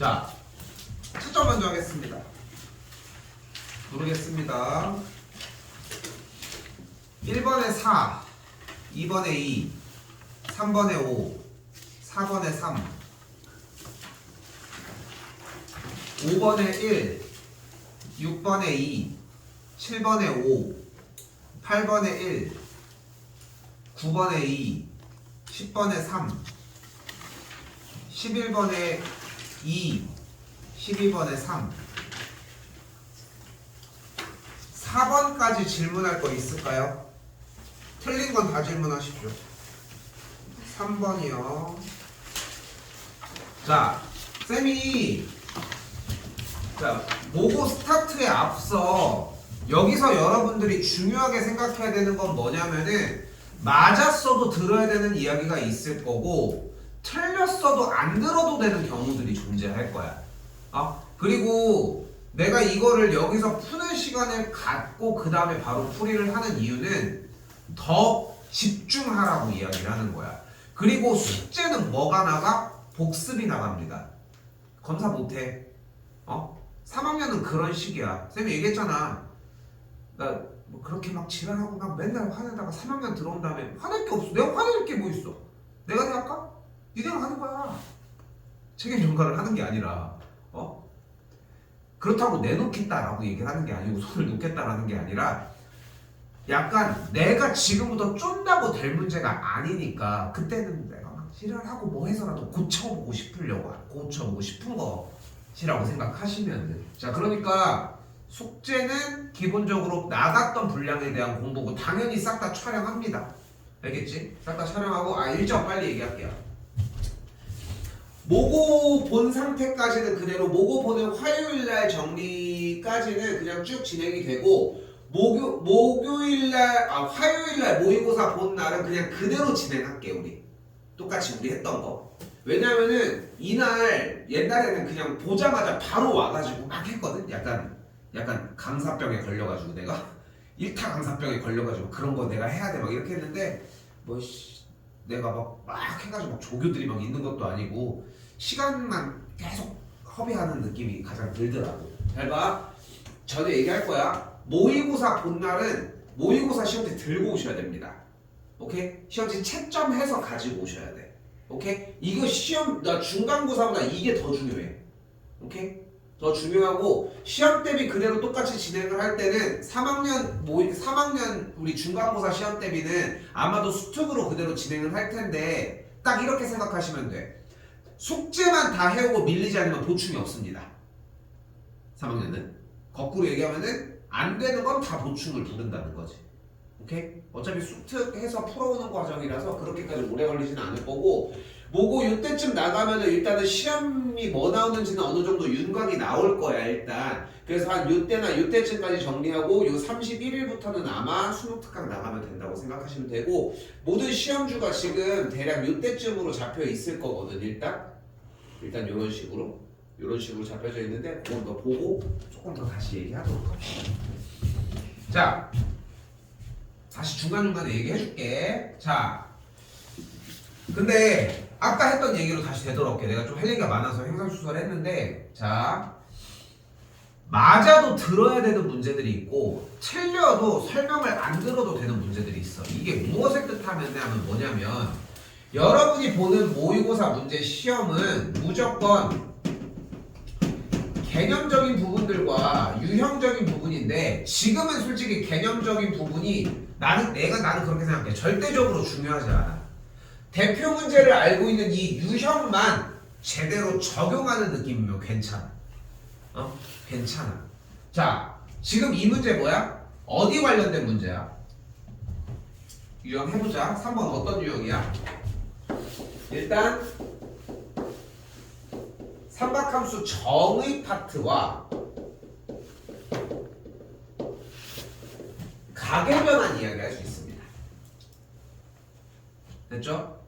자, 채점 먼저 하겠습니다. 부르겠습니다. 1번에 4, 2번에 2, 3번에 5, 4번에 3, 5번에 1, 6번에 2, 7번에 5, 8번에 1, 9번에 2, 10번에 3, 11번에 2, 12번에 3. 4번까지 질문할 거 있을까요? 틀린 건 다 질문하십시오. 3번이요. 자, 쌤이 모고 스타트에 앞서 여기서 여러분들이 중요하게 생각해야 되는 건 뭐냐면은 맞았어도 들어야 되는 이야기가 있을 거고 틀렸어도 안 들어도 되는 경우들이 존재할 거야. 그리고 내가 이거를 여기서 푸는 시간을 갖고 그 다음에 바로 풀이를 하는 이유는 더 집중하라고 이야기를 하는 거야. 그리고 숙제는 뭐가 나가? 복습이 나갑니다. 검사 못해. 3학년은 그런 식이야. 쌤이 얘기했잖아. 나 뭐 그렇게 막 지랄하고 막 맨날 화내다가 3학년 들어온 다음에 화낼 게 없어. 내가 화낼 게 뭐 있어? 내가 대할까? 니네가 하는 거야. 책임 전가를 하는 게 아니라 그렇다고 내놓겠다라고 얘기를 하는 게 아니고 손을 놓겠다라는 게 아니라 약간 내가 지금부터 쫀다고 될 문제가 아니니까 그때는 내가 막 지랄하고 뭐 해서라도 고쳐보고 싶은 것이라고 생각하시면 돼. 자, 그러니까 숙제는 기본적으로 나갔던 분량에 대한 공부고 당연히 싹 다 촬영합니다. 알겠지? 싹 다 촬영하고 일정 빨리 얘기할게요. 모고 본 상태까지는 그대로 모고 보는 화요일날 정리까지는 그냥 쭉 진행이 되고 화요일날 모의고사 본 날은 그냥 그대로 진행할게. 우리 똑같이 우리 했던 거. 왜냐면은 이날 옛날에는 그냥 보자마자 바로 와가지고 막 했거든. 약간 강사병에 걸려가지고 내가 일타 강사병에 걸려가지고 그런 거 내가 해야 돼 막 이렇게 했는데 내가 막 해가지고 막 조교들이 막 있는 것도 아니고 시간만 계속 허비하는 느낌이 가장 들더라고. 잘 봐. 전에 얘기할 거야. 모의고사 본 날은 모의고사 시험지 들고 오셔야 됩니다. 오케이? 시험지 채점해서 가지고 오셔야 돼. 오케이? 이거 중간고사보다 이게 더 중요해. 오케이? 더 중요하고 시험 대비 그대로 똑같이 진행을 할 때는 3학년 우리 중간고사 시험 대비는 아마도 수특으로 그대로 진행을 할 텐데 딱 이렇게 생각하시면 돼. 숙제만 다 해오고 밀리지 않으면 보충이 없습니다. 3학년은 거꾸로 얘기하면은 안 되는 건 다 보충을 부른다는 거지. 오케이? 어차피 수특해서 풀어오는 과정이라서 그렇게까지 오래 걸리지는 않을 거고 모고 이때쯤 나가면은 일단은 시험이 뭐 나오는지는 어느 정도 윤곽이 나올 거야 일단. 그래서 한 이때쯤까지 정리하고 요 31일부터는 아마 수능 특강 나가면 된다고 생각하시면 되고 모든 시험주가 지금 대략 이때쯤으로 잡혀 있을 거거든. 일단 이런 식으로 잡혀져 있는데 그건 너 보고 조금 더 다시 얘기하도록 합시다. 자, 다시 중간중간에 얘기해줄게. 자, 근데 아까 했던 얘기로 다시 되돌아올게. 내가 좀 할 얘기가 많아서 횡설수설 했는데, 자, 맞아도 들어야 되는 문제들이 있고 틀려도 설명을 안 들어도 되는 문제들이 있어. 이게 무엇을 뜻하면 뭐냐면 여러분이 보는 모의고사 문제 시험은 무조건 개념적인 부분들과 유형적인 부분인데 지금은 솔직히 개념적인 부분이 나는 그렇게 생각해. 절대적으로 중요하지 않아. 대표 문제를 알고 있는 이 유형만 제대로 적용하는 느낌이면 괜찮아. 괜찮아. 자, 지금 이 문제 뭐야? 어디 관련된 문제야? 유형 해보자. 3번 어떤 유형이야? 일단 삼각함수 정의 파트와 가계변환 이야기할 수 있습니다. 됐죠?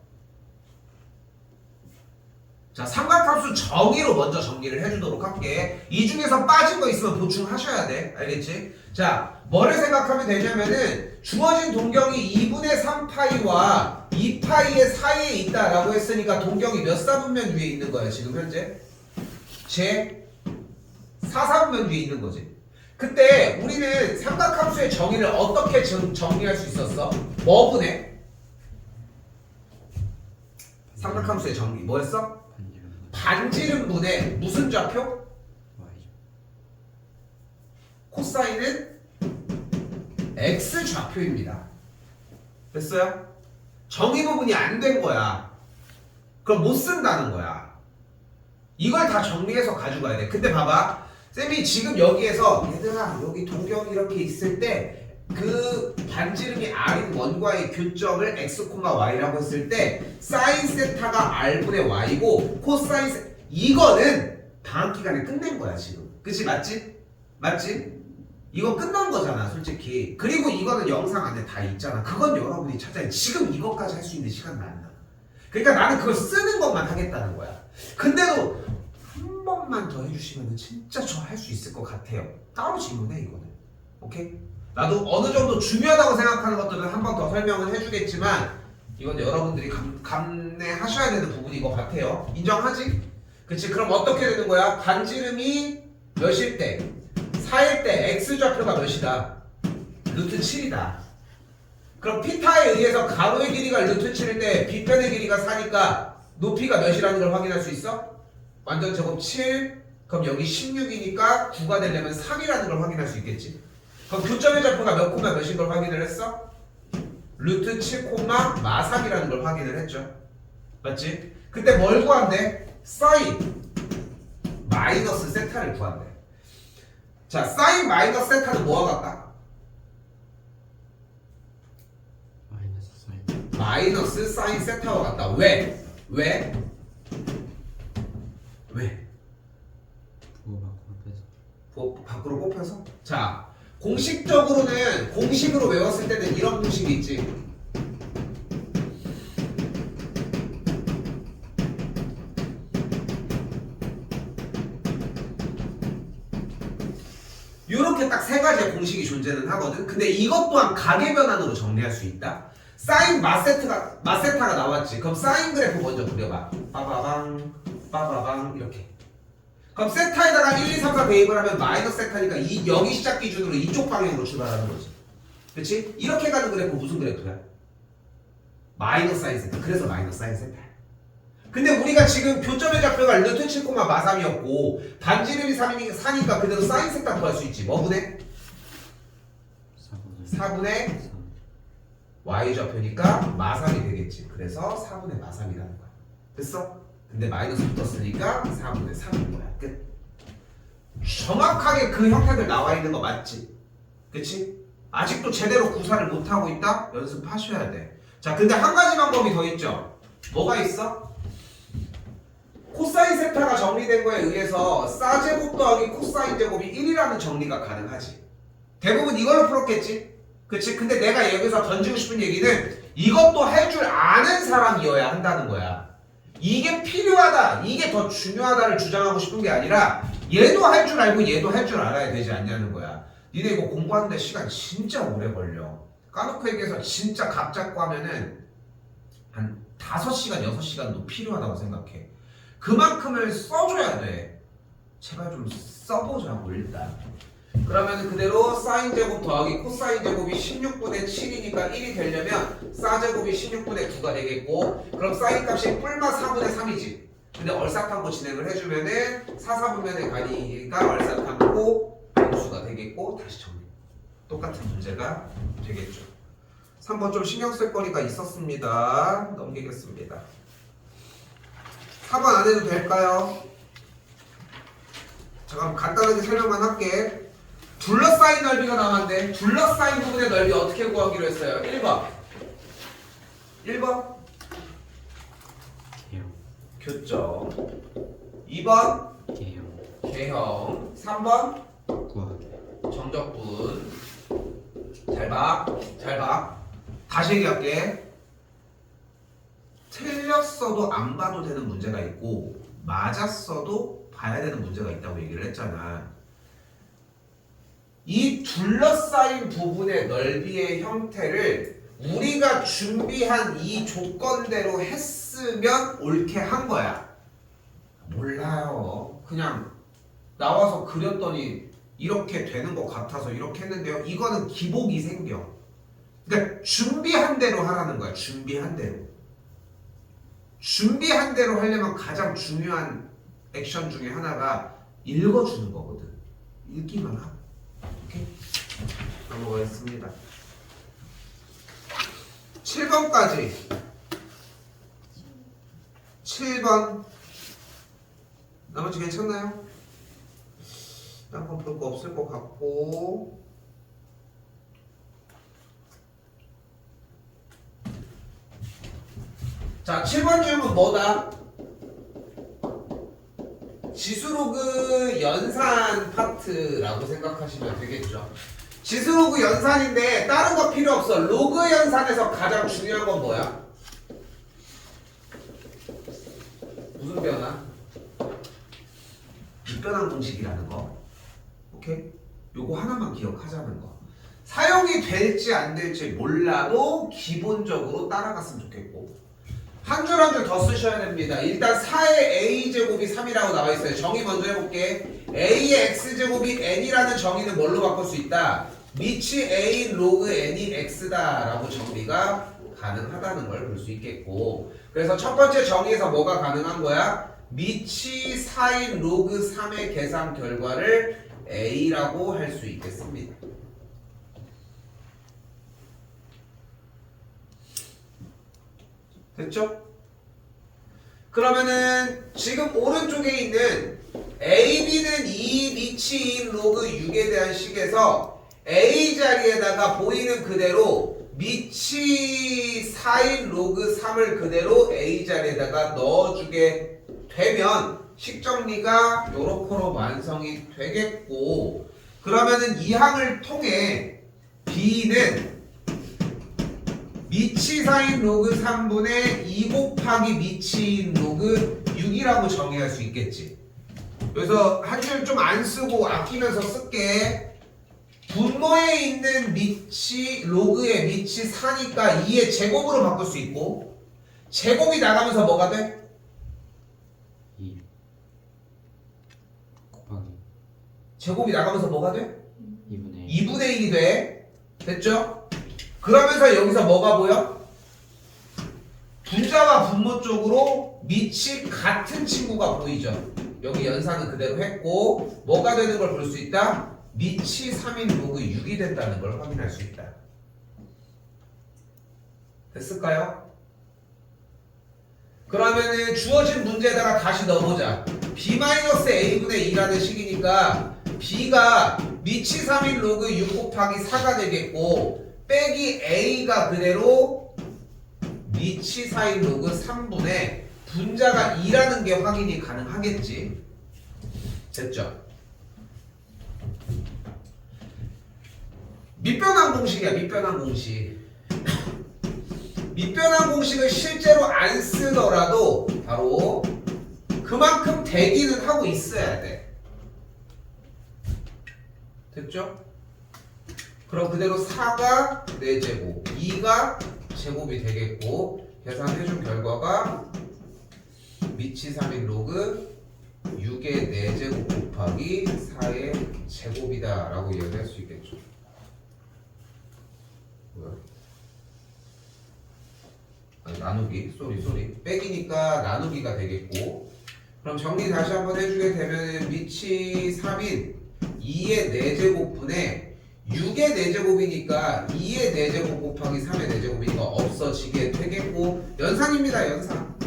자, 삼각함수 정의로 먼저 정리를 해주도록 할게. 이 중에서 빠진 거 있으면 보충하셔야 돼. 알겠지? 자, 뭐를 생각하면 되냐면은 주어진 동경이 2분의 3파이와 2파이의 사이에 있다라고 했으니까 동경이 몇 사분면 위에 있는 거야 지금 현재? 제 4,4분면 뒤에 있는 거지. 그때 우리는 삼각함수의 정의를 어떻게 정리할 수 있었어? 뭐분해? 삼각함수의 정의 뭐였어? 반지름분의 무슨 좌표? 코사인은 x 좌표입니다. 됐어요? 정의 부분이 안 된 거야. 그럼 못 쓴다는 거야. 이걸 다 정리해서 가져가야 돼. 근데 봐봐. 쌤이 지금 여기에서 얘들아 여기 도경이 이렇게 있을 때 그 반지름이 r인 원과의 교점을 x, y라고 했을 때 사인 세타가 r분의 y고 코사인 세 이거는 방학 기간에 끝낸 거야 지금. 그치 맞지? 맞지? 이거 끝난 거잖아 솔직히. 그리고 이거는 영상 안에 다 있잖아. 그건 여러분이 찾아야 돼. 지금 이것까지 할 수 있는 시간은 안 나. 그러니까 나는 그걸 쓰는 것만 하겠다는 거야. 근데도 한 번만 더 해주시면 진짜 저 할 수 있을 것 같아요. 따로 질문해 이거는. 오케이? 나도 어느 정도 중요하다고 생각하는 것들은 한 번 더 설명을 해주겠지만 이건 여러분들이 감내하셔야 되는 부분인 것 같아요. 인정하지? 그치? 그럼 어떻게 되는 거야? 반지름이 몇일 때? 4일 때 x좌표가 몇이다? 루트 7이다. 그럼 피타에 의해서 가로의 길이가 루트 7일 때 빗변의 길이가 4니까 높이가 몇이라는 걸 확인할 수 있어? 완전 제곱 7. 그럼 여기 16이니까 9가 되려면 3이라는 걸 확인할 수 있겠지. 그럼 교점의 좌표가 몇 콤마 몇인 걸 확인을 했어? 루트 7 콤마 마3이라는 걸 확인을 했죠. 맞지? 그때 뭘 구한대? 사인 마이너스 세타를 구한대. 자, 사인 마이너스 세타는 뭐와 같다? 마이너스 사인 세타와 같다. 왜? 왜? 왜? 밖으로 뽑혀서? 자, 공식적으로는 공식으로 외웠을 때는 이런 공식이 있지. 이렇게 딱 세 가지의 공식이 존재는 하거든. 근데 이것 또한 가계변환으로 정리할 수 있다. 사인 마세타가 나왔지. 그럼 사인 그래프 먼저 그려봐. 빠바방 빠바방 이렇게. 그럼 세타에다가 1, 2, 3, 4 대입을 하면 마이너스 세타니까 여기 시작 기준으로 이쪽 방향으로 출발하는 거지. 그렇지? 이렇게 가는 그래프 무슨 그래프야? 마이너스 사인 세타. 그래서 마이너스 사인 세타. 근데 우리가 지금 교점의 좌표가 루트 7, 마3이었고 반지름이 4니까 그대로 사인 세타 구할 수 있지. 뭐 분의? 4분의 y 좌표니까 마3이 되겠지. 그래서 4분의 마3이라는 거야. 됐어? 근데 마이너스 붙었으니까 4분의 3인 거야. 끝. 정확하게 그 형태들 나와 있는 거 맞지? 그치? 아직도 제대로 구사를 못하고 있다? 연습하셔야 돼. 자, 근데 한 가지 방법이 더 있죠? 뭐가 있어? 코사인 세타가 정리된 거에 의해서 사제곱 더하기 코사인 제곱이 1이라는 정리가 가능하지. 대부분 이걸로 풀었겠지? 그치? 근데 내가 여기서 던지고 싶은 얘기는 이것도 할 줄 아는 사람이어야 한다는 거야. 이게 필요하다, 이게 더 중요하다를 주장하고 싶은 게 아니라 얘도 할 줄 알고 얘도 할 줄 알아야 되지 않냐는 거야. 니네 이거 공부하는데 시간 진짜 오래 걸려. 까놓고 얘기해서 진짜 각 잡고 하면은 한 5시간, 6시간도 필요하다고 생각해. 그만큼을 써줘야 돼. 제발 좀 써보자고 일단. 그러면 그대로 사인 제곱 더하기 코사인 제곱이 16분의 7이니까 1이 되려면 사제곱이 16분의 9가 되겠고, 그럼 사인 값이 뿔마 4분의 3이지. 근데 얼사탐고 진행을 해주면은 4,4분면의 가니까 얼사탐고 분수가 되겠고, 다시 정리. 똑같은 문제가 되겠죠. 3번 좀 신경 쓸 거리가 있었습니다. 넘기겠습니다. 4번 안 해도 될까요? 잠깐 간단하게 설명만 할게. 둘러싸인 넓이가 나왔는데 둘러싸인 부분의 넓이 어떻게 구하기로 했어요? 1번 교점, 2번 개형, 3번 정적분. 잘 봐. 다시 얘기할게. 틀렸어도 안 봐도 되는 문제가 있고 맞았어도 봐야 되는 문제가 있다고 얘기를 했잖아. 이 둘러싸인 부분의 넓이의 형태를 우리가 준비한 이 조건대로 했으면 옳게 한 거야. 몰라요. 그냥 나와서 그렸더니 이렇게 되는 것 같아서 이렇게 했는데요. 이거는 기복이 생겨. 그러니까 준비한 대로 하라는 거야. 준비한 대로. 준비한 대로 하려면 가장 중요한 액션 중에 하나가 읽어주는 거거든. 읽기만 하고. 오케이? 넘어가겠습니다. 7번까지. 7번. 나머지 괜찮나요? 딴 건 볼 거 없을 것 같고. 자, 7번 질문 뭐다? 지수로그 연산 파트라고 생각하시면 되겠죠. 지수로그 연산인데 다른 거 필요 없어. 로그 연산에서 가장 중요한 건 뭐야? 무슨 변화? 빗변환 공식이라는 거. 오케이? 요거 하나만 기억하자는 거. 사용이 될지 안 될지 몰라도 기본적으로 따라갔으면 좋겠고, 한 줄 한 줄 더 쓰셔야 됩니다. 일단 4의 a제곱이 3이라고 나와 있어요. 정의 먼저 해볼게. a의 x제곱이 n이라는 정의는 뭘로 바꿀 수 있다? 미치 a 로그 n이 x다 라고 정리가 가능하다는 걸 볼 수 있겠고, 그래서 첫 번째 정의에서 뭐가 가능한 거야? 미치 4인 로그 3의 계산 결과를 a라고 할 수 있겠습니다. 됐죠? 그러면은 지금 오른쪽에 있는 AB는 2 미치인 로그 6에 대한 식에서 A 자리에다가 보이는 그대로 미치 4인 로그 3을 그대로 A 자리에다가 넣어주게 되면 식정리가 요렇게로 완성이 되겠고, 그러면은 이 항을 통해 B는 미치 4인 로그 3분의 2 곱하기 미치인 로그 6이라고 정의할 수 있겠지. 그래서 한 줄 좀 안 쓰고 아끼면서 쓸게. 분모에 있는 미치 로그의 미치 4니까 2의 제곱으로 바꿀 수 있고, 제곱이 나가면서 뭐가 돼? 2 곱하기 제곱이 나가면서 뭐가 돼? 2분의 2분의 1이 돼. 됐죠? 그러면서 여기서 뭐가 보여? 분자와 분모 쪽으로 밑이 같은 친구가 보이죠. 여기 연산은 그대로 했고, 뭐가 되는 걸 볼 수 있다? 밑이 3인 로그 6이 된다는 걸 확인할 수 있다. 됐을까요? 그러면은 주어진 문제에다가 다시 넣어보자. b-a분의 2라는 식이니까 b가 밑이 3인 로그 6 곱하기 4가 되겠고, 빼기 a가 그대로 미치 4인 로그 3분의 분자가 2라는 게 확인이 가능하겠지. 됐죠? 밑변환 공식이야. 밑변환 공식. 밑변환 공식을 실제로 안 쓰더라도 바로 그만큼 대기는 하고 있어야 돼. 됐죠? 그럼 그대로 4가 4제곱, 2가 제곱이 되겠고, 계산해준 결과가 미치 3인 로그 6의 4제곱 곱하기 4의 제곱이다 라고 이야기할 수 있겠죠. 뭐야? 아니, 나누기, 쏘리 빼기니까 나누기가 되겠고, 그럼 정리 다시 한번 해주게 되면 미치 3인 2의 4제곱분의 6의 4제곱이니까 2의 4제곱 곱하기 3의 4제곱이니까 없어지게 되겠고, 연산입니다. 연산.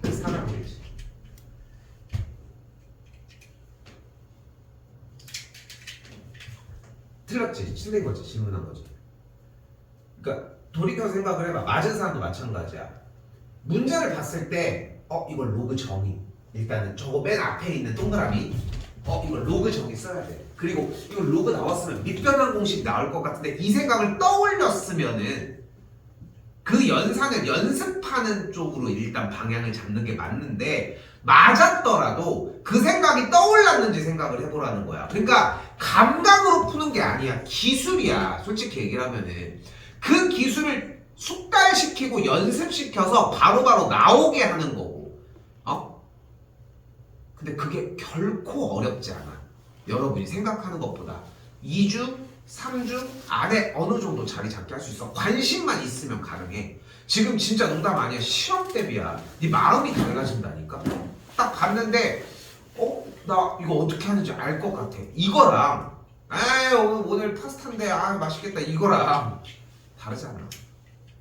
그래서 3을 안 보이지. 틀렸지. 틀린 거지. 질문한 거지. 그러니까 돌이켜 생각을 해봐. 맞은 사람도 마찬가지야. 문제를 봤을 때 이걸 로그 정의, 일단은 저거 맨 앞에 있는 동그라미 이걸 로그 정의 써야 돼. 그리고 이거 로그 나왔으면 밑변환 공식 나올 것 같은데, 이 생각을 떠올렸으면은 그 연산을 연습하는 쪽으로 일단 방향을 잡는 게 맞는데, 맞았더라도 그 생각이 떠올랐는지 생각을 해보라는 거야. 그러니까 감각으로 푸는 게 아니야. 기술이야. 솔직히 얘기를 하면은 그 기술을 숙달시키고 연습시켜서 바로바로 나오게 하는 거고, 근데 그게 결코 어렵지 않아. 여러분이 생각하는 것보다 2주, 3주 안에 어느 정도 자리 잡게 할 수 있어. 관심만 있으면 가능해. 지금 진짜 농담 아니야. 시험 대비야. 네 마음이 달라진다니까. 딱 봤는데 나 이거 어떻게 하는지 알 것 같아. 이거랑 오늘 파스타인데 맛있겠다 이거랑 다르잖아.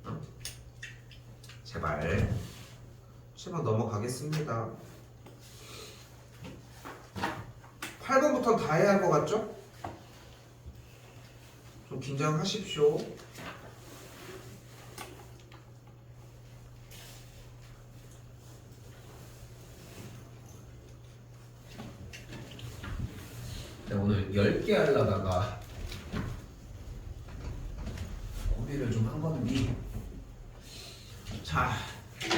어? 제발 넘어가겠습니다. 8번부터 다 해야 할 것 같죠? 좀 긴장하십시오. 네, 오늘 10개 하려다가 고비를 좀 한 건데, 자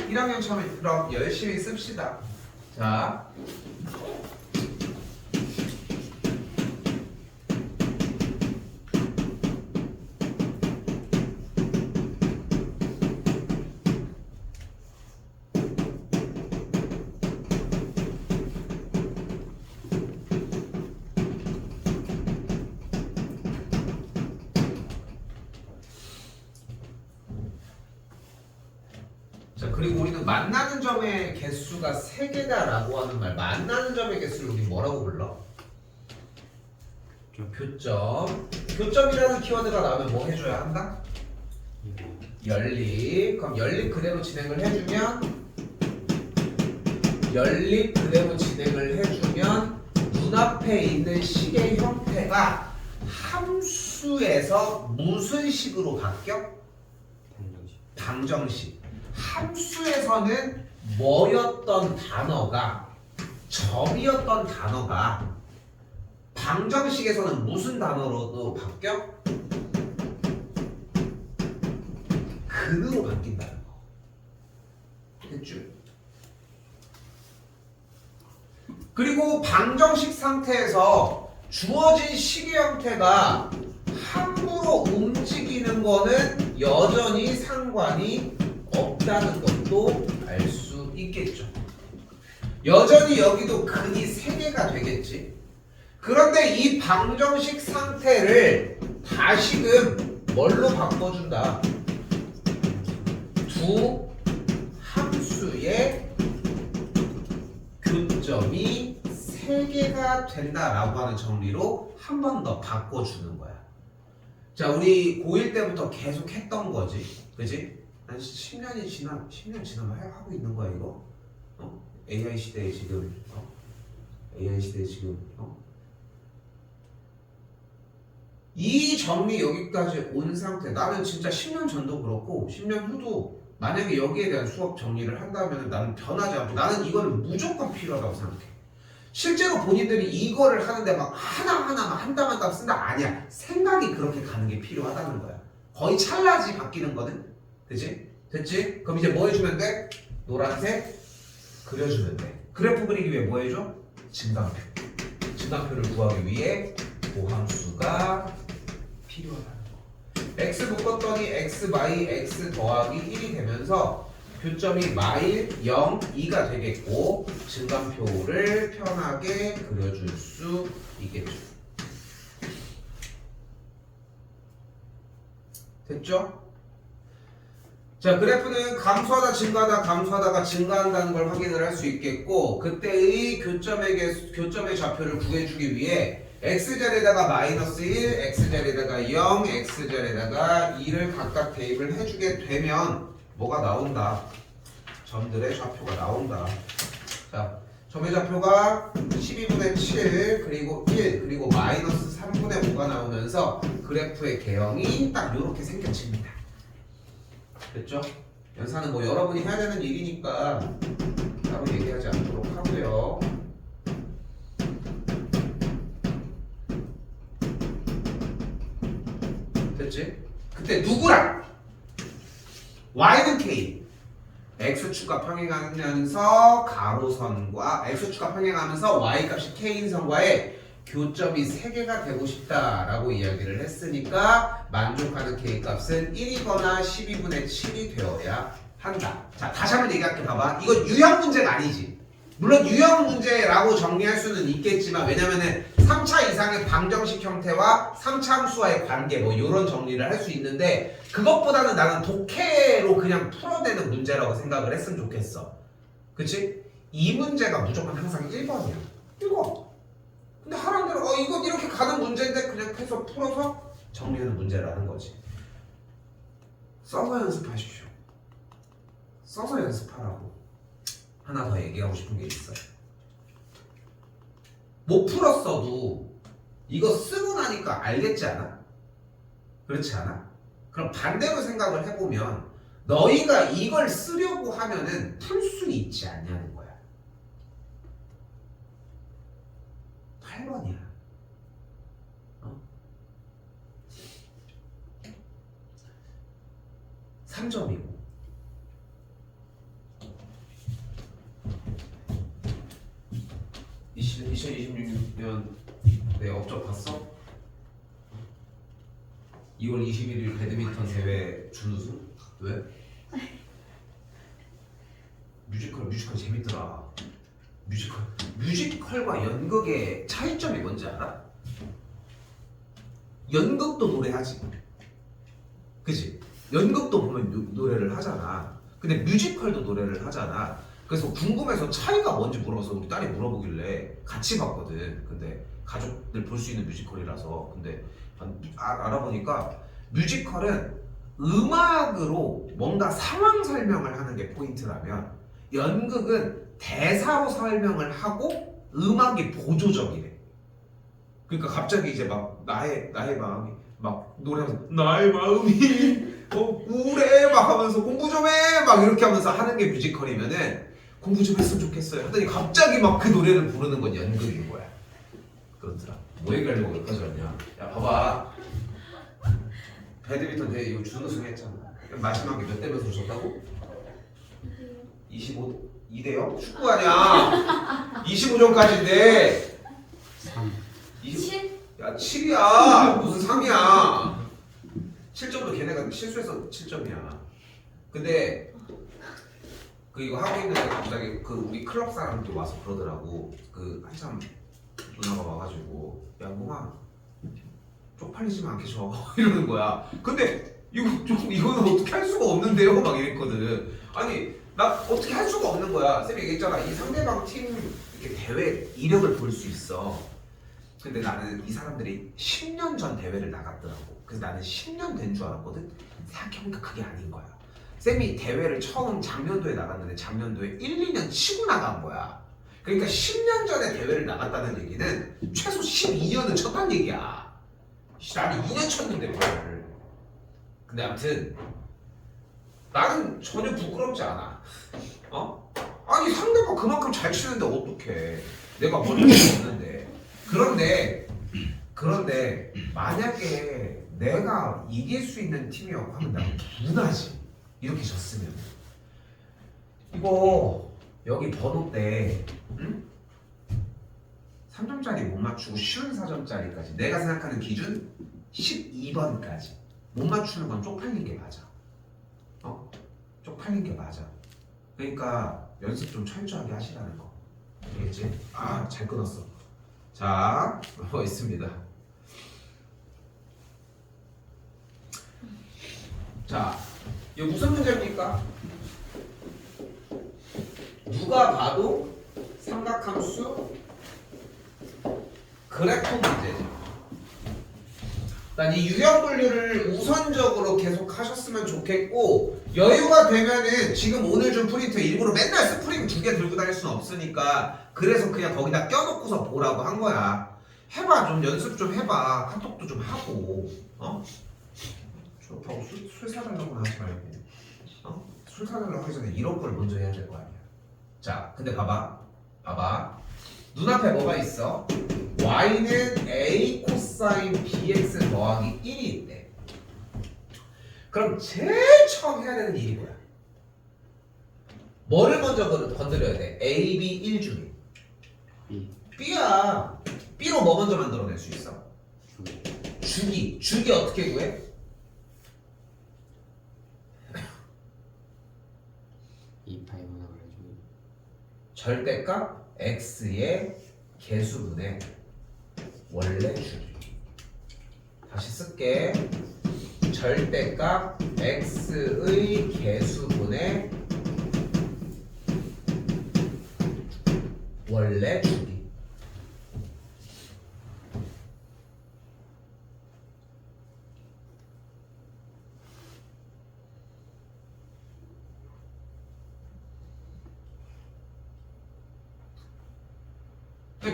1학년 처음에 그럼 열심히 씁시다. 자 그리고 우리는 만나는 점의 개수가 3개다라고 하는 말, 만나는 점의 개수를 우리 뭐라고 불러? 교점. 교점이라는 키워드가 나오면 뭐 해줘야 한다? 연립. 그럼 연립 그대로 진행을 해주면 눈앞에 있는 식의 형태가 함수에서 무슨 식으로 바뀌어? 방정식. 함수에서는 뭐였던 단어가, 점이었던 단어가 방정식에서는 무슨 단어로도 바뀌어? 근으로 바뀐다는 거. 됐죠? 그리고 방정식 상태에서 주어진 식의 형태가 함부로 움직이는 거는 여전히 상관이 없다는 것도 알 수 있겠죠. 여전히 여기도 근이 3개가 되겠지. 그런데 이 방정식 상태를 다시금 뭘로 바꿔준다? 두 함수의 교점이 3개가 된다라고 하는 정리로 한 번 더 바꿔주는 거야. 자, 우리 고1 때부터 계속 했던 거지. 그지? 한 10년 지나면 하고 있는 거야, 이거. AI 시대에 지금, 이 정리 여기까지 온 상태. 나는 진짜 10년 전도 그렇고 10년 후도 만약에 여기에 대한 수업 정리를 한다면 나는 변하지 않고, 나는 이거는 무조건 필요하다고 생각해. 실제로 본인들이 이거를 하는데 막 하나하나 한 땀 한 땀 쓴다? 아니야. 생각이 그렇게 가는 게 필요하다는 거야. 거의 찰나지 바뀌는 거는. 그치? 됐지? 그럼 이제 뭐 해주면 돼? 노란색 그려주면 돼. 그래프 그리기 위해 뭐 해줘? 증강표. 증강표를 구하기 위해 고함수가 필요하다는 거. x 묶었더니 x 마이 x 더하기 1이 되면서 교점이 마일 0, 2가 되겠고 증강표를 편하게 그려줄 수 있겠죠. 됐죠? 자, 그래프는 감소하다 증가하다 감소하다가 증가한다는 걸 확인을 할 수 있겠고, 그때의 교점의 좌표를 구해주기 위해 x자리에다가 마이너스 1, x자리에다가 0, x자리에다가 2를 각각 대입을 해주게 되면 뭐가 나온다? 점들의 좌표가 나온다. 자, 점의 좌표가 12분의 7 그리고 1 그리고 마이너스 3분의 5가 나오면서 그래프의 개형이 딱 이렇게 생겨집니다. 됐죠? 연산은 뭐 여러분이 해야 되는 일이니까 따로 얘기하지 않도록 하고요. 됐지? 그때 누구랑? y는 k. x축과 평행하면서 가로선과 x축과 평행하면서 y값이 k인 선과의 교점이 3개가 되고 싶다라고 이야기를 했으니까 만족하는 k값은 1이거나 12분의 7이 되어야 한다. 자, 다시 한번 얘기할게. 봐봐. 이건 유형 문제가 아니지. 물론 유형 문제라고 정리할 수는 있겠지만 왜냐면은 3차 이상의 방정식 형태와 3차 함수와의 관계 뭐 이런 정리를 할 수 있는데 그것보다는 나는 독해로 그냥 풀어내는 문제라고 생각을 했으면 좋겠어. 그치? 이 문제가 무조건 항상 1번이야. 1번. 근데 하라는 대로 이거 이렇게 가는 문제인데 그냥 해서 풀어서 정리하는 문제라는 거지. 써서 연습하십시오. 써서 연습하라고. 하나 더 얘기하고 싶은 게 있어. 못 풀었어도 이거 쓰고 나니까 알겠지 않아? 그렇지 않아? 그럼 반대로 생각을 해보면 너희가 이걸 쓰려고 하면은 풀 수 있지 않냐는 거야. 8번이야. 3점이고 2026년 내 업적 봤어? 2월 21일 배드민턴 대회 준우승? 왜? 뮤지컬 재밌더라. 뮤지컬과 연극의 차이점이 뭔지 알아? 연극도 노래하지. 그치? 연극도 보면 노래를 하잖아. 근데 뮤지컬도 노래를 하잖아. 그래서 궁금해서 차이가 뭔지 물어봐서 우리 딸이 물어보길래 같이 봤거든. 근데 가족들 볼 수 있는 뮤지컬이라서. 근데 알아보니까 뮤지컬은 음악으로 뭔가 상황 설명을 하는 게 포인트라면 연극은 대사로 설명을 하고 음악이 보조적이래. 그러니까 갑자기 이제 막 나의 마음이 막 노래하면서 나의 마음이 우울해 막 하면서 공부 좀 해 막 이렇게 하면서 하는 게 뮤지컬이면은 공부 좀 했으면 좋겠어요 하더니 갑자기 막 그 노래를 부르는 건 연극인 거야. 그렇더라. 뭐 얘기하려고 여기까지 왔냐. 야 봐봐, 배드민턴 대회 이거 준우승 했잖아. 마지막에 몇 대 몇으로 졌다고? 25 2대0? 축구 아니야. 25점까지인데 3. 7? 야 7이야 무슨 3이야. 7점도 걔네가 실수해서 7점이야. 근데 그 이거 하고 있는데 갑자기 그 우리 클럽 사람들이 와서 그러더라고. 그 한참 누나가 와가지고 야 몽아 쪽팔리지만 않게 줘 이러는 거야. 근데 이거는 어떻게 할 수가 없는데요 막 이랬거든. 아니 나 어떻게 할 수가 없는 거야. 쌤이 얘기했잖아. 이 상대방 팀 이렇게 대회 이력을 볼 수 있어. 근데 나는 이 사람들이 10년 전 대회를 나갔더라고. 그래서 나는 10년 된 줄 알았거든. 생각해보니까 그게 아닌 거야. 쌤이 대회를 처음 작년도에 나갔는데 작년도에 1, 2년 치고 나간 거야. 그러니까 10년 전에 대회를 나갔다는 얘기는 최소 12년은 쳤다는 얘기야. 나는 2년 쳤는데 그걸. 근데 아무튼 나는 전혀 부끄럽지 않아. 아니 상대가 그만큼 잘 치는데 어떡해. 내가 뭘 할 수 없는데. 그런데 만약에 내가 이길 수 있는 팀이라고 하면 나 분하지. 이렇게 졌으면. 이거 여기 번호 때 3점짜리 못 맞추고 쉬운 4점짜리까지 내가 생각하는 기준 12번까지 못 맞추는 건 쪽팔린 게 맞아. 쪽팔린 게 맞아. 그러니까 연습 좀 철저하게 하시라는 거. 알겠지? 잘 끊었어. 자, 뭐 있습니다. 자, 이거 무슨 문제입니까? 누가 봐도 삼각함수 그래프 문제죠. 일단 이 유형 분류를 우선적으로 계속 하셨으면 좋겠고 여유가 되면은 지금 오늘 준 프린트 일부러 맨날 스프링 2개 들고 다닐 수는 없으니까 그래서 그냥 거기다 껴놓고서 보라고 한 거야. 해봐. 좀 연습 좀 해봐. 카톡도 좀 하고 저하고 술 사달라고는 하지 말고 술 사달라고 하기 전에 이런 걸 먼저 해야 될 거 아니야. 자, 근데 봐봐 눈앞에 뭐가 있어? y는 a 코사인 bx 더하기 1이 있대. 그럼 제일 처음 해야 되는 일이 뭐야? 뭐를 먼저 건드려야 돼? a, b, 1 중에 B. b야. b로 뭐 먼저 만들어낼 수 있어? 주기 어떻게 구해? E 파이브나 그래가지고 절대값 x의 개수분의 원래 주기. 다시 쓸게. 절대값 x의 개수분의 원래 주기.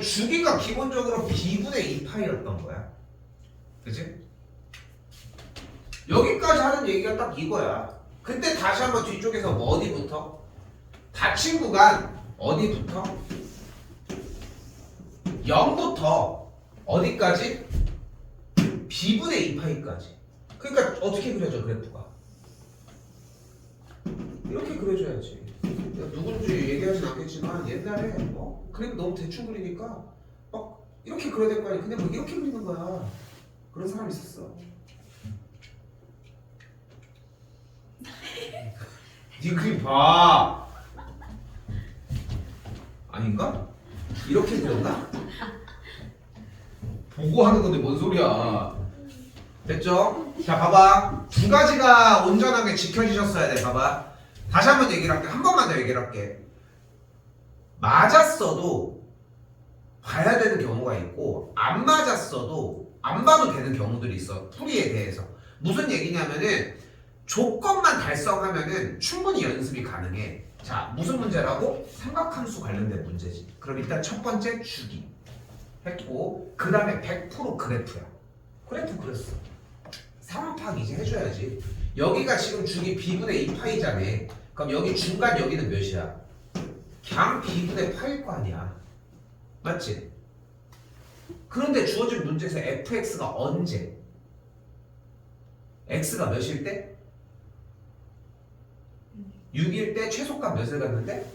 주기가 기본적으로 b분의 2파이였던 거야. 그치? 여기까지 하는 얘기가 딱 이거야. 근데 다시 한번 뒤쪽에서 뭐 어디부터? 닫힌 구간 어디부터? 0부터 어디까지? b분의 2파이까지. 그러니까 어떻게 그려져 그래프가? 이렇게 그려줘야지. 누군지 얘기하진 않겠지만 옛날에 그래도 너무 대충 그리니까 막 이렇게 그려야 될 거 아니야. 근데 뭐 이렇게 그리는 거야. 그런 사람이 있었어. 네 그림 봐. 아닌가? 이렇게 그렸나? 보고 하는 건데 뭔 소리야. 됐죠? 자 봐봐. 두 가지가 온전하게 지켜지셨어야 돼. 봐봐. 다시 한번 얘기를 할게. 한 번만 더 얘기를 할게. 맞았어도 봐야 되는 경우가 있고 안 맞았어도 안 봐도 되는 경우들이 있어. 풀이에 대해서. 무슨 얘기냐면은 조건만 달성하면은 충분히 연습이 가능해. 자, 무슨 문제라고? 삼각함수 관련된 문제지. 그럼 일단 첫 번째 주기 했고 그 다음에 100% 그래프야. 그래프 그렸어. 상황 파악 이제 해줘야지. 여기가 지금 주기 b분의 2파이잖아. 그럼 여기 중간 여기는 몇이야? 그냥 b분의 파일 거 아니야. 맞지? 그런데 주어진 문제에서 fx가 언제? x가 몇일 때? 6일 때 최소값 몇을 갖는데?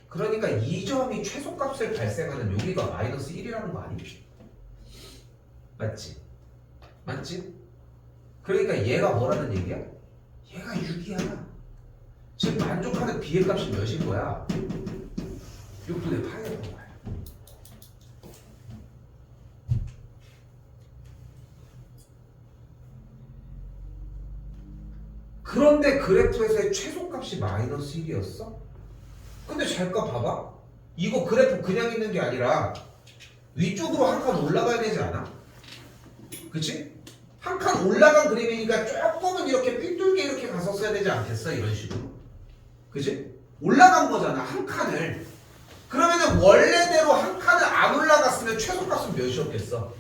그러니까 이 점이 최소값을 발생하는 여기가 마이너스 1이라는 거 아니지? 맞지? 맞지? 그러니까 얘가 뭐라는 얘기야? 얘가 6이야. 즉 만족하는 b의 값이 몇인 거야? 6분의 8이라는 거야. 그런데 그래프에서의 최소값이 마이너스 1이었어? 근데 잠깐 봐봐. 이거 그래프 그냥 있는 게 아니라 위쪽으로 한 칸 올라가야 되지 않아? 그치? 한 칸 올라간 그림이니까 조금은 이렇게 삐뚤게 이렇게 갔었어야 되지 않겠어? 이런 식으로. 그치? 올라간 거잖아. 한 칸을. 그러면은 원래대로 한 칸을 안 올라갔으면 최소값은 몇이었겠어?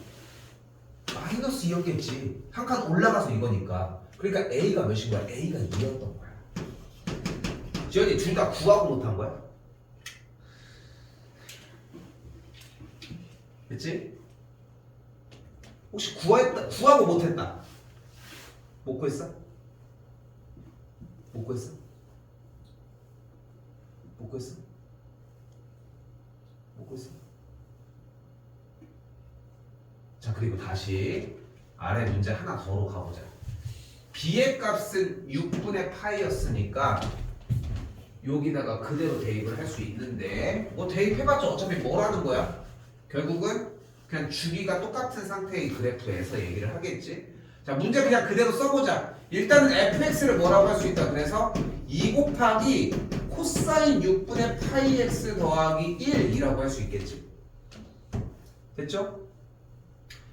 마이너스 2였겠지. 한 칸 올라가서 이거니까. 그러니까 A가 몇인 거야? A가 2였던 거야. 지연이 둘 다 구하고 못한 거야? 그치? 혹시 구하고 못했다? 못 구했어? 못 구했어? 못 구했어? 못 구했어? 자, 그리고 다시 아래 문제 하나 더로 가보자. b의 값은 6분의 파이였으니까 여기다가 그대로 대입을 할 수 있는데 뭐 대입해봤자 어차피 뭐라는 거야? 결국은 그냥 주기가 똑같은 상태의 그래프에서 얘기를 하겠지. 자, 문제 그냥 그대로 써보자. 일단은 fx를 뭐라고 할 수 있다. 그래서 2 곱하기 코사인 6분의 파이 x 더하기 1이라고 할 수 있겠지. 됐죠?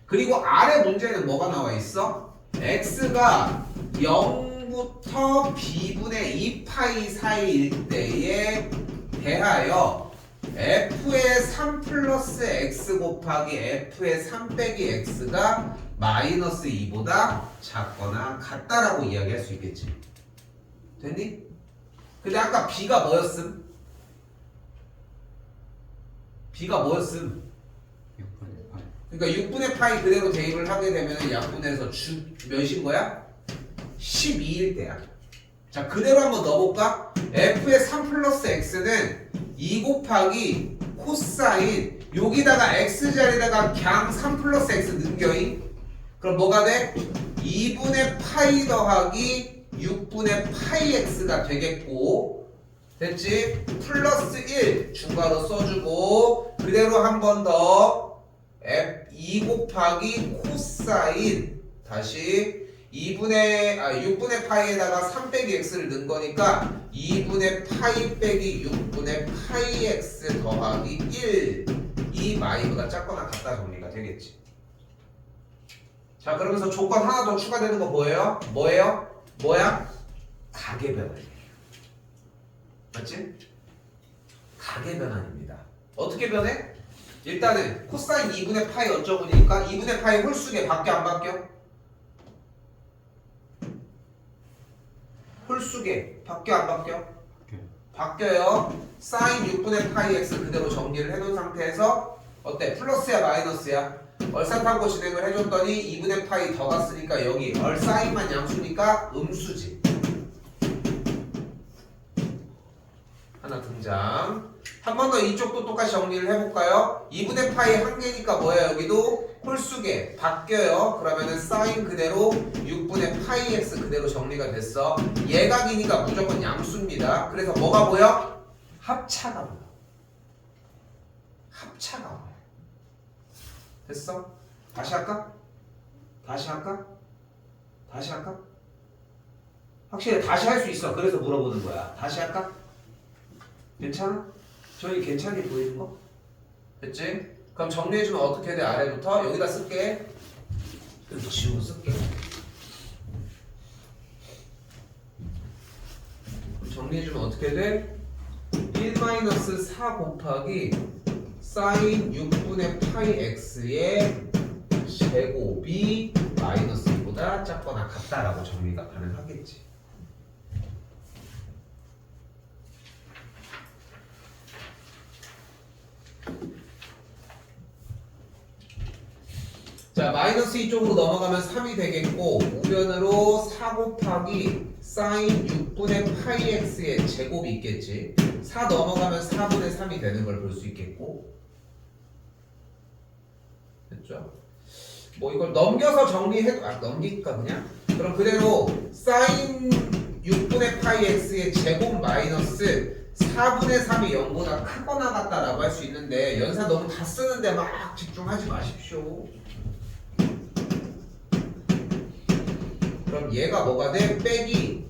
그리고 아래 문제는 뭐가 나와 있어? x가 0부터 b분의 2파이 사이일 때에 대하여 f의 3 플러스 x 곱하기 f의 3 빼기 x가 마이너스 2보다 작거나 같다라고 이야기할 수 있겠지. 됐니? 근데 아까 b가 뭐였음? b가 뭐였음? 6분의 8. 그러니까 6분의 파이 그대로 대입을 하게 되면 약분해서 몇인 거야? 12일 때야. 자, 그대로 한번 넣어볼까? f의 3 플러스 x는 2 곱하기 코사인 여기다가 x자리에다가 그냥 3 플러스 x 넣겨잉. 그럼 뭐가 돼? 2분의 파이 더하기 6분의 파이 x가 되겠고 됐지? 플러스 1 중괄호 써주고 그대로 한 번 더 F2 곱하기 코사인 다시 6분의 파이에다가 3 빼기 x를 넣은 거니까 2분의 파이 빼기 6분의 파이 x 더하기 1 이 마이보다 작거나 같다 정리가 되겠지. 자 그러면서 조건 하나 더 추가되는 거 뭐예요? 뭐야? 가계변환이에요. 맞지? 가계변환입니다. 어떻게 변해? 일단은 코사인 2분의 파이 어쩌고니까 2분의 파이 홀수계 바뀌어 안 바뀌어? 홀수계 바뀌어 안 바뀌어? 바뀌어요. 사인 6분의 파이 x 그대로 정리를 해놓은 상태에서 어때? 플러스야 마이너스야? 얼사탐고 진행을 해줬더니 2분의 파이 더 갔으니까 여기 얼사인만 양수니까 음수지. 하나 등장. 한 번 더 이쪽도 똑같이 정리를 해볼까요? 2분의 파이 한 개니까 뭐야 여기도? 홀수계 바뀌어요. 그러면은 사인 그대로 6분의 파이 x 그대로 정리가 됐어. 예각이니까 무조건 양수입니다. 그래서 뭐가 보여? 합차가 보여. 합차가 보여. 됐어? 다시 할까? 확실히 다시 할 수 있어. 그래서 물어보는 거야. 다시 할까? 괜찮아? 저희 괜찮게 보이는 거? 됐지? 그럼 정리해주면 어떻게 돼? 아래부터 여기다 쓸게. 여기 지우고 쓸게. 정리해주면 어떻게 돼? 1-4 곱하기 사인 6분의 파이 x의 제곱이 마이너스 2보다 작거나 같다라고 정리가 가능하겠지. 자, 마이너스 2쪽으로 넘어가면 3이 되겠고 우변으로 4 곱하기 사인 6분의 파이 x의 제곱이 있겠지. 4 넘어가면 4분의 3이 되는 걸 볼 수 있겠고 됐죠? 뭐 이걸 넘겨서 정리해도 넘길까 그냥? 그럼 그대로 사인 6분의 파이 x의 제곱 마이너스 4분의 3이 0보다 크거나 같다라고 할 수 있는데 연산 너무 다 쓰는데 막 집중하지 마십시오. 그럼 얘가 뭐가 돼? 빼기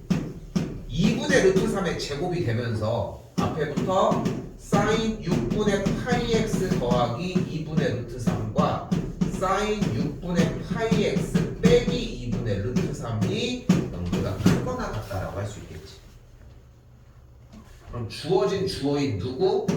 2분의 루트 3의 제곱이 되면서 앞에부터 사인 6분의 파이 x 더하기 2분의 루트 3과 사인 6분의 파이 x 빼기 2분의 루트 3이 0보다 크거나 같다라고 할 수 있겠지. 그럼 주어진 주어인 누구?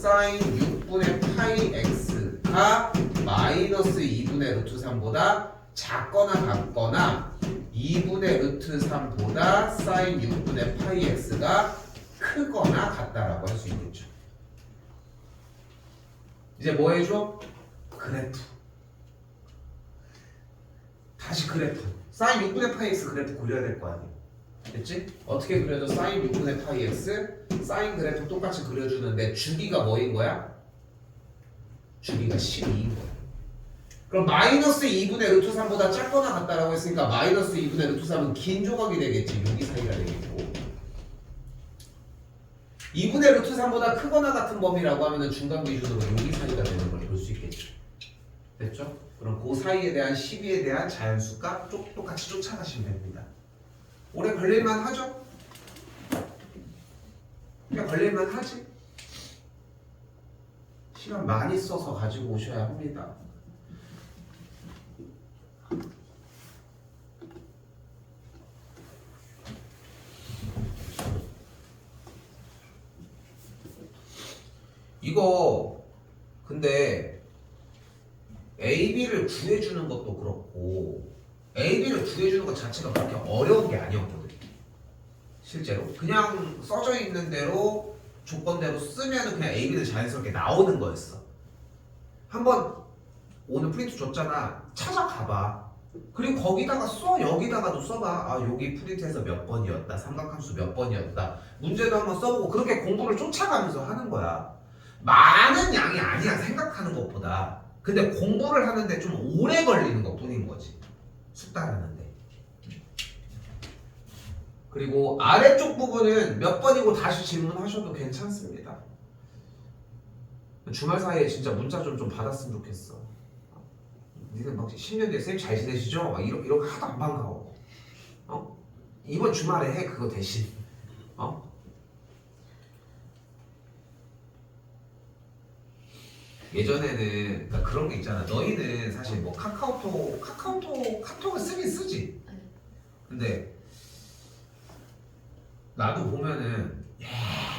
사인 6분의 파이 x가 마이너스 2분의 루트 3보다 작거나 같거나 2분의 루트 3보다 사인 6분의 파이 x가 크거나 같다라고 할 수 있겠죠. 이제 뭐 해줘? 그래프. 다시 그래프. 사인 6분의 파이 x 그래프 그려야 될 거 아니야. 됐지? 어떻게 그려줘? 사인 6분의 파이 x 사인 그래프 똑같이 그려주는데 주기가 뭐인 거야? 주기가 12인 거야. 그럼 마이너스 2분의 루트 3보다 작거나 같다라고 했으니까 마이너스 2분의 루트 3은 긴 조각이 되겠지. 여기 사이가 되겠고 2분의 루트 3보다 크거나 같은 범위라고 하면은 중간 기준으로 여기 사이가 되는 걸 볼 수 있겠죠. 됐죠? 그럼 그 사이에 대한 시비에 대한 자연수값 똑같이 쫓아가시면 됩니다. 오래 걸릴만 하죠? 그냥 걸릴만 하지? 시간 많이 써서 가지고 오셔야 합니다. 이거 근데 AB를 구해주는 것도 그렇고 AB를 구해주는 것 자체가 그렇게 어려운 게 아니었거든. 실제로 그냥 써져 있는 대로 조건대로 쓰면 그냥 AB는 자연스럽게 나오는 거였어. 한번 오늘 프린트 줬잖아. 찾아가봐. 그리고 거기다가 써. 여기다가도 써봐. 아 여기 프린트에서 몇 번이었다. 삼각함수 몇 번이었다. 문제도 한번 써보고 그렇게 공부를 쫓아가면서 하는 거야. 많은 양이 아니야 생각하는 것보다. 근데 공부를 하는데 좀 오래 걸리는 것 뿐인 거지. 숙달하는데. 그리고 아래쪽 부분은 몇 번이고 다시 질문하셔도 괜찮습니다. 주말 사이에 진짜 문자 좀 받았으면 좋겠어. 니들 막 10년 뒤에 쌤 잘 지내시죠? 막 이런 거 하나도 안 반가워. 이번 주말에 해 그거 대신. 예전에는 그러니까 그런 게 있잖아. 너희는 사실 뭐 카톡을 쓰긴 쓰지. 근데 나도 보면은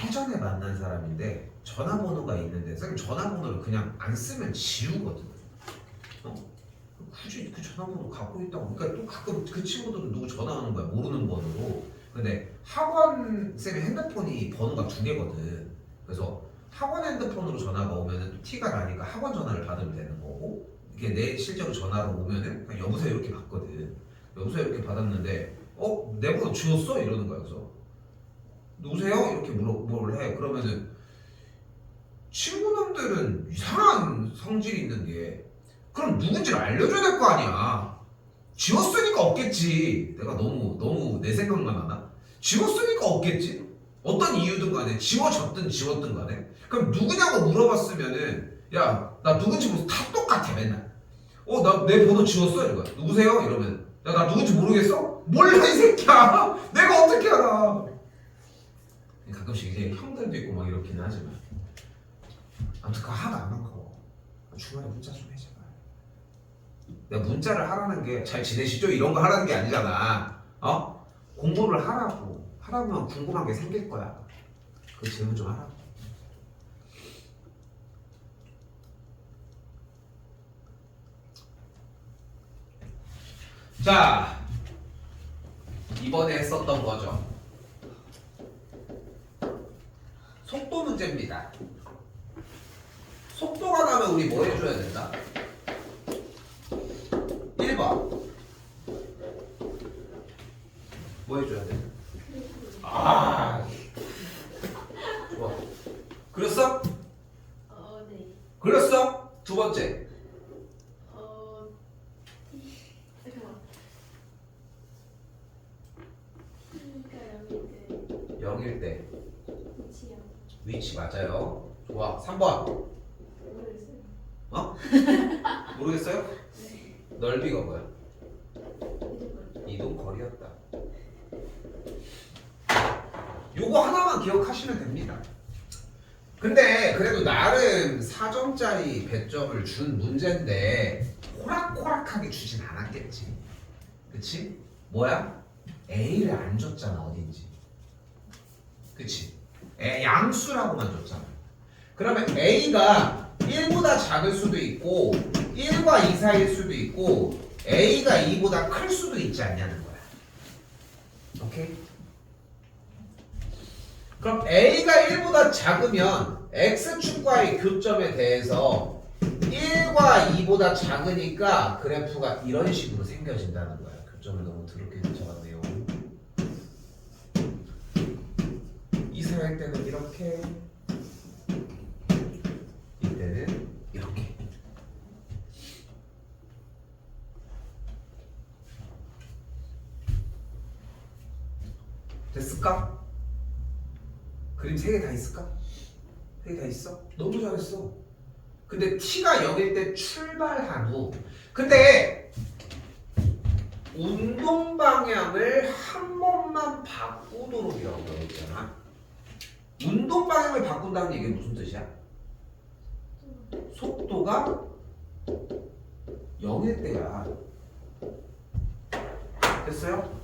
예전에 만난 사람인데 전화번호가 있는데 쌤 전화번호를 그냥 안 쓰면 지우거든. 굳이 그 전화번호 갖고 있다고. 그러니까 또 가끔 그 친구들은 누구 전화하는 거야 모르는 번호로. 근데 학원 쌤의 핸드폰이 번호가 2개거든. 그래서 학원 핸드폰으로 전화가 오면은 티가 나니까 학원 전화를 받으면 되는 거고, 이게 내 실제로 전화로 오면은 그냥 여보세요 이렇게 받거든. 여보세요 이렇게 받았는데 내 번호 지웠어? 이러는 거야. 그래서 누구세요? 이렇게 뭘 해. 그러면은 친구놈들은 이상한 성질이 있는 게, 그럼 누군지를 알려줘야 될 거 아니야. 지웠으니까 없겠지. 내가 너무 내 생각만 하나? 지웠으니까 없겠지. 어떤 이유든 간에 지워졌든 지웠든 간에 그럼 누구냐고 물어봤으면은 야 나 누군지 모르겠어. 다 똑같아 맨날. 나 내 번호 지웠어? 이거야. 누구세요? 이러면 야 나 누군지 모르겠어? 몰라 이 새끼야. 내가 어떻게 알아. 가끔씩 이제 형들도 있고 막 이렇긴 하지만 아무튼 그거 하나도 안 반가워. 주말에 문자 좀 해 제발. 내가 문자를 하라는 게 잘 지내시죠? 이런 거 하라는 게 아니잖아. 공부를 하라고. 하다 보면 궁금한 게 생길 거야. 그 질문 좀 하라고. 자, 이번에 했었던 거죠. 속도 문제입니다. 속도가 나면 우리 뭐 해줘야 된다? 1번 뭐 해줘야 돼? 좋아. 그렸어? 네. 그렸어? 두 번째. 잠깐만. T가 0일 때. 위치요. 위치 맞아요. 좋아. 3번. 모르겠어요. 모르겠어요? 네. 넓이가 뭐야? 이동거리. 이동 거리였다. 요거 하나만 기억하시면 됩니다. 근데 그래도 나름 4점짜리 배점을 준 문제인데 호락호락하게 주진 않았겠지. 그치? 뭐야? A를 안 줬잖아 어딘지. 그치? 양수라고만 줬잖아. 그러면 A가 1보다 작을 수도 있고 1과 2 사이일 수도 있고 A가 2보다 클 수도 있지 않냐는 거야. 오케이? 그럼 A가 1보다 작으면 X축과의 교점에 대해서 1과 2보다 작으니까 그래프가 이런 식으로 생겨진다는 거야. 교점을 너무 더럽게 적었네요. 이사할 때는 이렇게, 이때는 이렇게. 됐을까? 그림 3개 다 있을까? 3개 다 있어? 너무 잘했어. 근데 t가 0일 때 출발한 후, 근데 운동 방향을 한 번만 바꾸도록이라고 되어 있잖아. 운동 방향을 바꾼다는 얘기는 무슨 뜻이야? 속도가 0일 때야. 됐어요?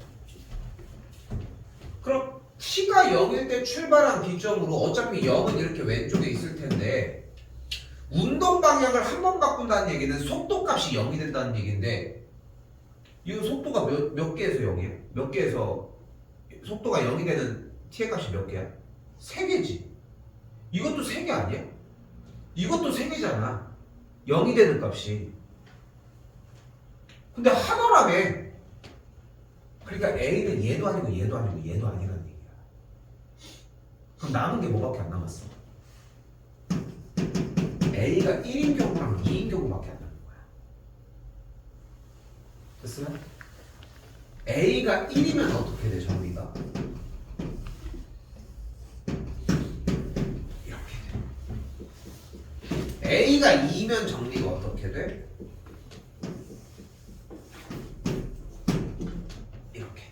그럼 t가 0일 때 출발한 기점으로 어차피 0은 이렇게 왼쪽에 있을 텐데 운동 방향을 한 번 바꾼다는 얘기는 속도 값이 0이 된다는 얘기인데 이 속도가 몇 개에서 0이야? 몇 개에서 속도가 0이 되는 t의 값이 몇 개야? 3개지. 이것도 3개 아니야? 이것도 3개잖아. 0이 되는 값이. 근데 하나라며. 그러니까 A는 얘도 아니고 얘도 아니고 얘도 아니라는 얘기야. 그럼 남은 게 뭐밖에 안 남았어? A가 1인 경우랑 2인 경우밖에 안 남는 거야. 됐어요? A가 1이면 어떻게 돼, 정의가? A가 2면 정리가 어떻게 돼? 이렇게 돼.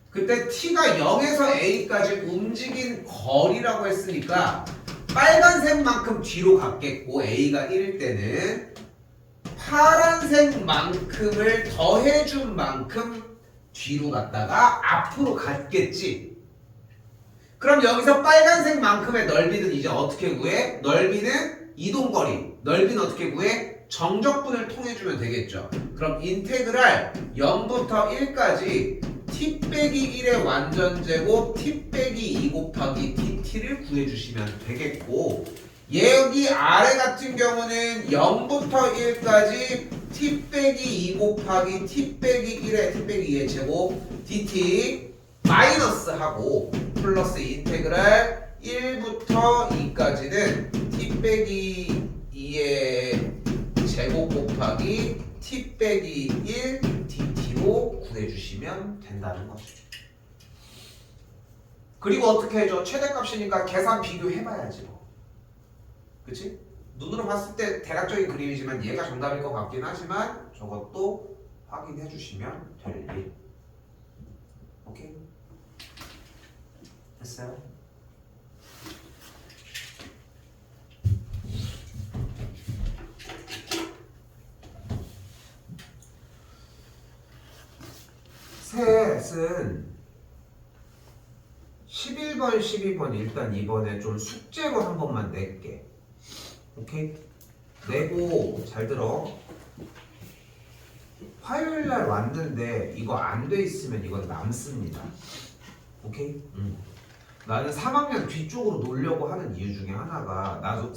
그때 T가 0에서 A까지 움직인 거리라고 했으니까 빨간색만큼 뒤로 갔겠고 A가 1일 때는 파란색만큼을 더해준 만큼 뒤로 갔다가 앞으로 갔겠지. 그럼 여기서 빨간색만큼의 넓이는 이제 어떻게 구해? 넓이는 이동거리. 넓이는 어떻게 구해? 정적분을 통해주면 되겠죠. 그럼 인테그랄 0부터 1까지 t 빼기 1의 완전제곱 t 빼기 2 곱하기 dt를 구해주시면 되겠고, 여기 아래 같은 경우는 0부터 1까지 t 빼기 2 곱하기 t 빼기 1의 t 빼기 2의 제곱 dt 마이너스 하고 플러스 인테그랄 1부터 2까지는 t 빼기 2의 제곱 곱하기 t 빼기 1 dt로 구해주시면 된다는 거죠. 그리고 어떻게 해줘? 최대값이니까 계산 비교해봐야지 뭐. 그치? 눈으로 봤을 때 대략적인 그림이지만 얘가 정답일 것 같긴 하지만 저것도 확인해 주시면 될 일. 오케이? 됐어요? 셋은 11번, 12번 일단 이번에 좀 숙제로 한 번만 낼게. 오케이? 내고 잘 들어. 화요일날 왔는데 이거 안 돼 있으면 이건 남습니다. 오케이? 나는 3학년 뒤쪽으로 놓으려고 하는 이유 중에 하나가 나도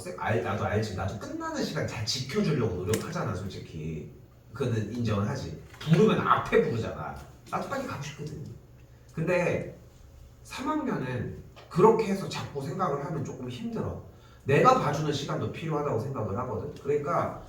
알지. 나도 끝나는 시간 잘 지켜주려고 노력하잖아 솔직히. 그거는 인정을 하지. 부르면 앞에 부르잖아. 나도 빨리 가고 싶거든. 근데 3학년은 그렇게 해서 자꾸 생각을 하면 조금 힘들어. 내가 봐주는 시간도 필요하다고 생각을 하거든. 그러니까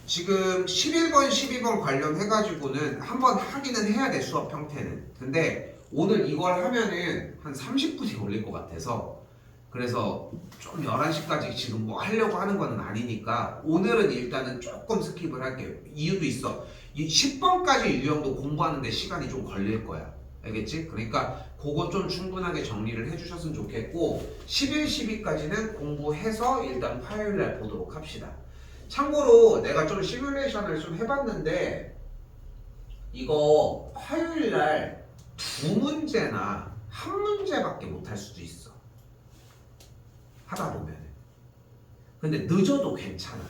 지금 11번, 12번 관련해가지고는 한번 하기는 해야 돼, 수업 형태는. 근데 오늘 이걸 하면은 한 30분이 걸릴 것 같아서, 그래서 좀 11시까지 지금 뭐 하려고 하는 건 아니니까 오늘은 일단은 조금 스킵을 할게요. 이유도 있어. 이 10번까지 유형도 공부하는데 시간이 좀 걸릴 거야. 알겠지? 그러니까 그거 좀 충분하게 정리를 해주셨으면 좋겠고, 11, 12까지는 공부해서 일단 화요일날 보도록 합시다. 참고로 내가 좀 시뮬레이션을 좀 해봤는데 이거 화요일날 2문제나 1문제밖에 못할 수도 있어, 하다 보면. 근데 늦어도 괜찮아.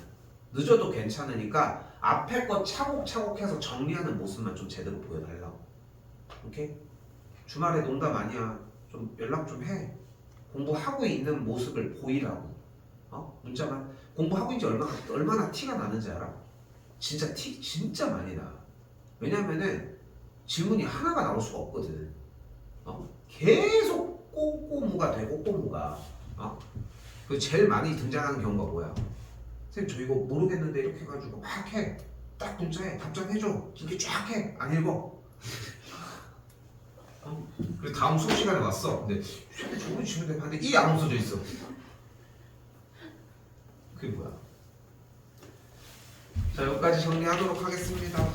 늦어도 괜찮으니까 앞에 거 차곡차곡 해서 정리하는 모습만 좀 제대로 보여달라고. 오케이? 주말에 농담 아니야. 좀 연락 좀 해. 공부하고 있는 모습을 보이라고. 문자만. 공부하고 있지 얼마나 티가 나는지 알아? 진짜 티 진짜 많이 나. 왜냐면은 질문이 하나가 나올 수가 없거든. 계속 꼬꼬무가 돼. 꼬꼬무가. 그 제일 많이 등장하는 경우가 뭐야? 선생님 저 이거 모르겠는데 이렇게 해가지고 막 해. 딱 문자해. 답장해줘. 이렇게 쫙 해. 안 읽어. 그리고 다음 수업 시간에 왔어. 근데 저번에 질문에 봤는데 이 안 없어져 있어. 그게 뭐야? 자, 여기까지 정리하도록 하겠습니다.